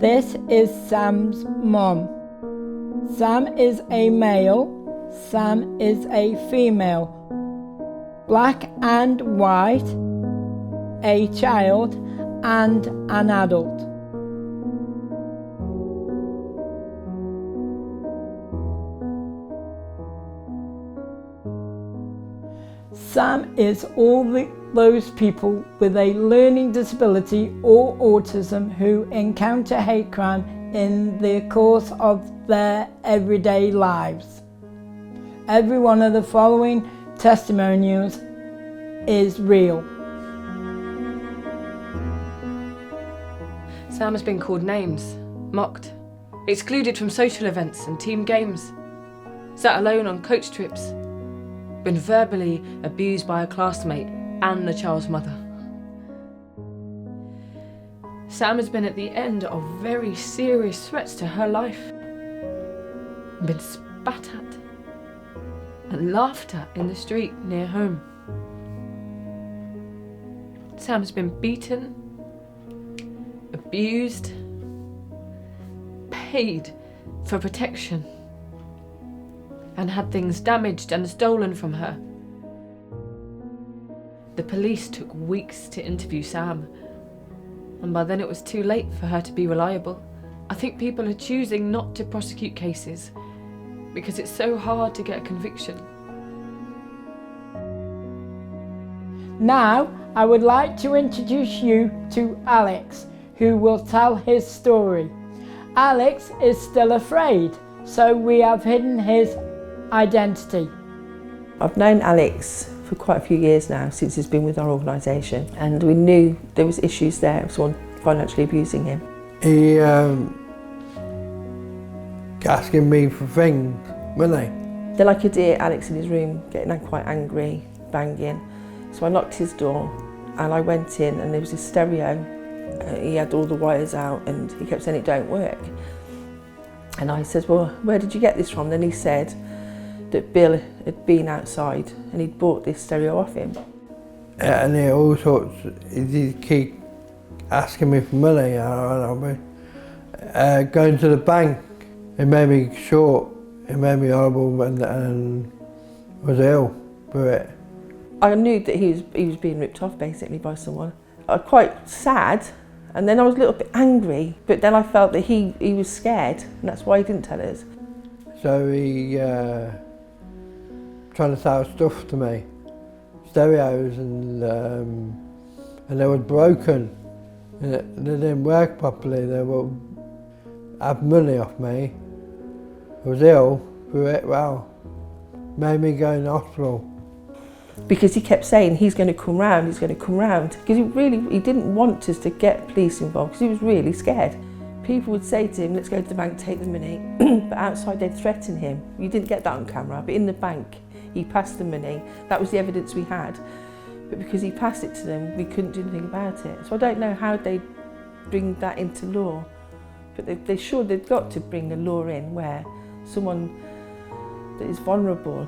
This is Sam's mum. Sam is a male, Sam is a female. Black and white, a child and an adult. Sam is all those people with a learning disability or autism who encounter hate crime in the course of their everyday lives. Every one of the following testimonials is real. Sam has been called names, mocked, excluded from social events and team games, sat alone on coach trips, been verbally abused by a classmate and the child's mother. Sam has been at the end of very serious threats to her life, been spat at and laughed at in the street near home. Sam has been beaten, abused, paid for protection, and had things damaged and stolen from her. The police took weeks to interview Sam, and by then it was too late for her to be reliable. I think people are choosing not to prosecute cases because it's so hard to get a conviction. Now, I would like to introduce you to Alex, who will tell his story. Alex is still afraid, so we have hidden his identity. I've known Alex for quite a few years now, since he's been with our organisation, and we knew there was issues there, someone financially abusing him. He asking me for things, money. Then I could hear Alex in his room getting quite angry, banging. So I knocked his door and I went in, and there was a stereo. He had all the wires out and he kept saying it don't work. And I said, well, where did you get this from? Then he said that Bill had been outside and he'd bought this stereo off him. And he all sorts, he keep asking me for money, and I'll be going to the bank. It made me short, it made me horrible, and was ill for it. I knew that he was being ripped off basically by someone. I was quite sad, and then I was a little bit angry, but then I felt that he was scared, and that's why he didn't tell us. So he trying to sell stuff to me, stereos, and they were broken, and they didn't work properly. They would have money off me. I was ill for it. Well, made me go in the hospital. Because he kept saying he's going to come round, he's going to come round. Because he didn't want us to get police involved, because he was really scared. People would say to him, let's go to the bank, take the money. But outside they'd threaten him. You didn't get that on camera, but in the bank he passed the money. That was the evidence we had. But because he passed it to them, we couldn't do anything about it. So I don't know how they bring that into law. But they've got to bring a law in where someone that is vulnerable,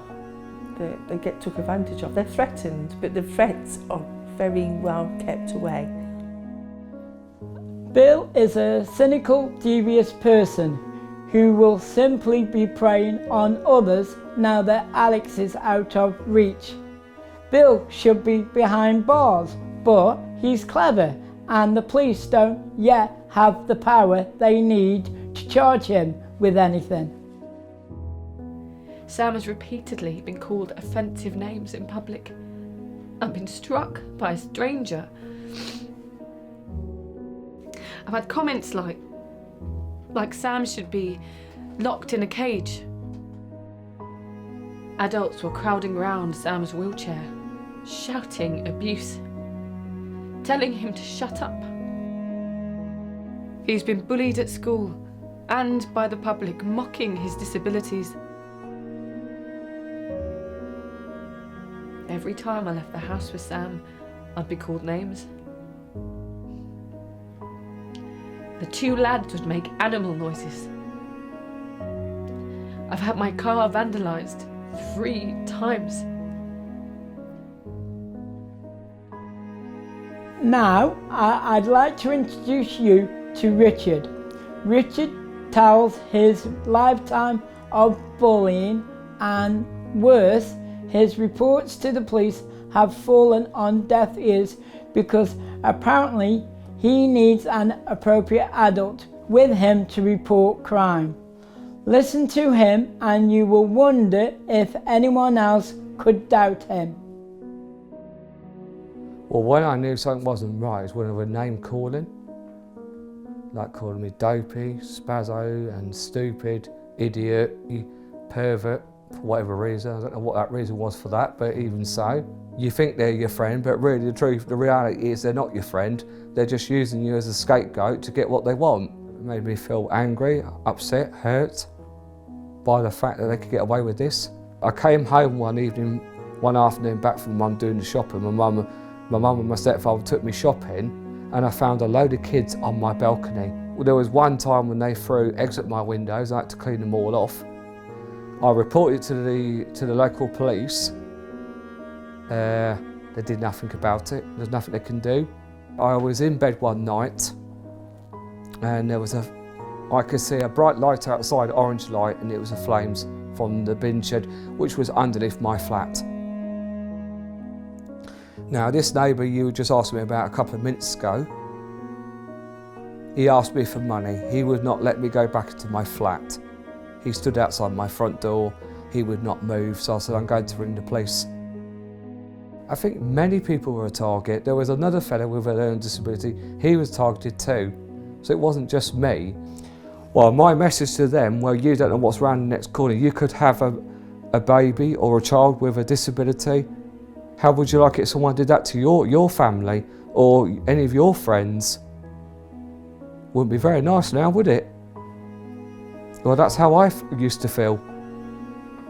that they get took advantage of. They're threatened, but the threats are very well kept away. Bill is a cynical, devious person who will simply be preying on others now that Alex is out of reach. Bill should be behind bars, but he's clever, and the police don't yet have the power they need to charge him with anything. Sam has repeatedly been called offensive names in public and been struck by a stranger. I've had comments like Sam should be locked in a cage. Adults were crowding round Sam's wheelchair, shouting abuse, telling him to shut up. He's been bullied at school and by the public, mocking his disabilities. Every time I left the house with Sam, I'd be called names. The two lads would make animal noises. I've had my car vandalised 3 times. Now, I'd like to introduce you to Richard. Richard tells his lifetime of bullying, and worse, his reports to the police have fallen on deaf ears because apparently he needs an appropriate adult with him to report crime. Listen to him and you will wonder if anyone else could doubt him. Well, when I knew something wasn't right was when I was name calling. Like calling me dopey, spazzo and stupid, idiot, pervert, for whatever reason. I don't know what that reason was for that, but even so. You think they're your friend, but really the reality is they're not your friend. They're just using you as a scapegoat to get what they want. It made me feel angry, upset, hurt by the fact that they could get away with this. I came home one afternoon back from mum doing the shopping. My mum and my stepfather took me shopping, and I found a load of kids on my balcony. Well, there was one time when they threw eggs at my windows. I had to clean them all off. I reported to the local police. They did nothing about it. There's nothing they can do. I was in bed one night, and I could see a bright light outside, orange light, and it was the flames from the bin shed, which was underneath my flat. Now, this neighbour you just asked me about a couple of minutes ago, he asked me for money. He would not let me go back into my flat. He stood outside my front door. He would not move, so I said, I'm going to ring the police. I think many people were a target. There was another fellow with a learning disability. He was targeted too, so it wasn't just me. Well, my message to them, well, you don't know what's around the next corner. You could have a baby or a child with a disability. How would you like it if someone did that to your family or any of your friends? Wouldn't be very nice now, would it? Well, that's how I used to feel.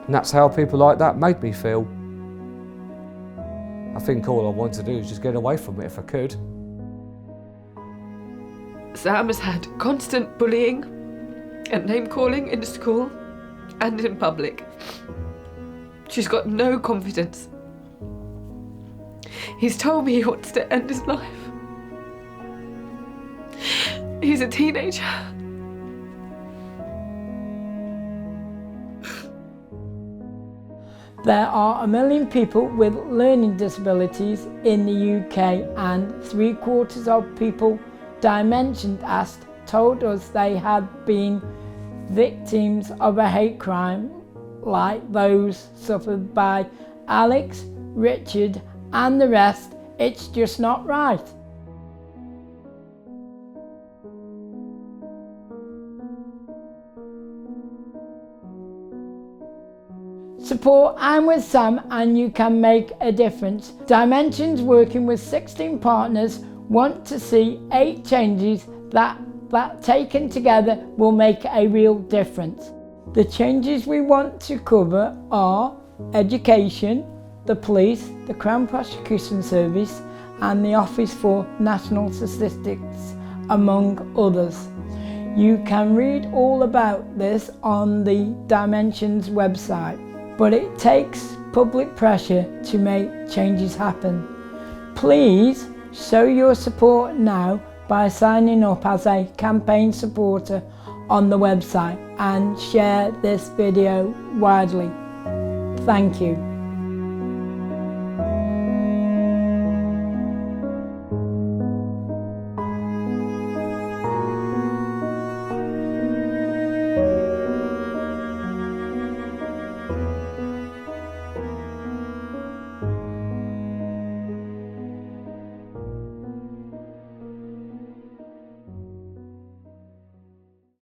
And that's how people like that made me feel. I think all I wanted to do is just get away from it if I could. Sam has had constant bullying and name calling in school and in public. She's got no confidence. He's told me he wants to end his life. He's a teenager. There are 1 million people with learning disabilities in the UK, and 3/4 of people Dimensions asked told us they had been victims of a hate crime like those suffered by Alex, Richard and the rest. It's just not right. Support I'm with Sam and you can make a difference. Dimensions, working with 16 partners, want to see 8 changes that taken together will make a real difference. The changes we want to cover are education, the police, the Crown Prosecution Service and the Office for National Statistics, among others. You can read all about this on the Dimensions website, but it takes public pressure to make changes happen. Please show your support now by signing up as a campaign supporter on the website and share this video widely. Thank you.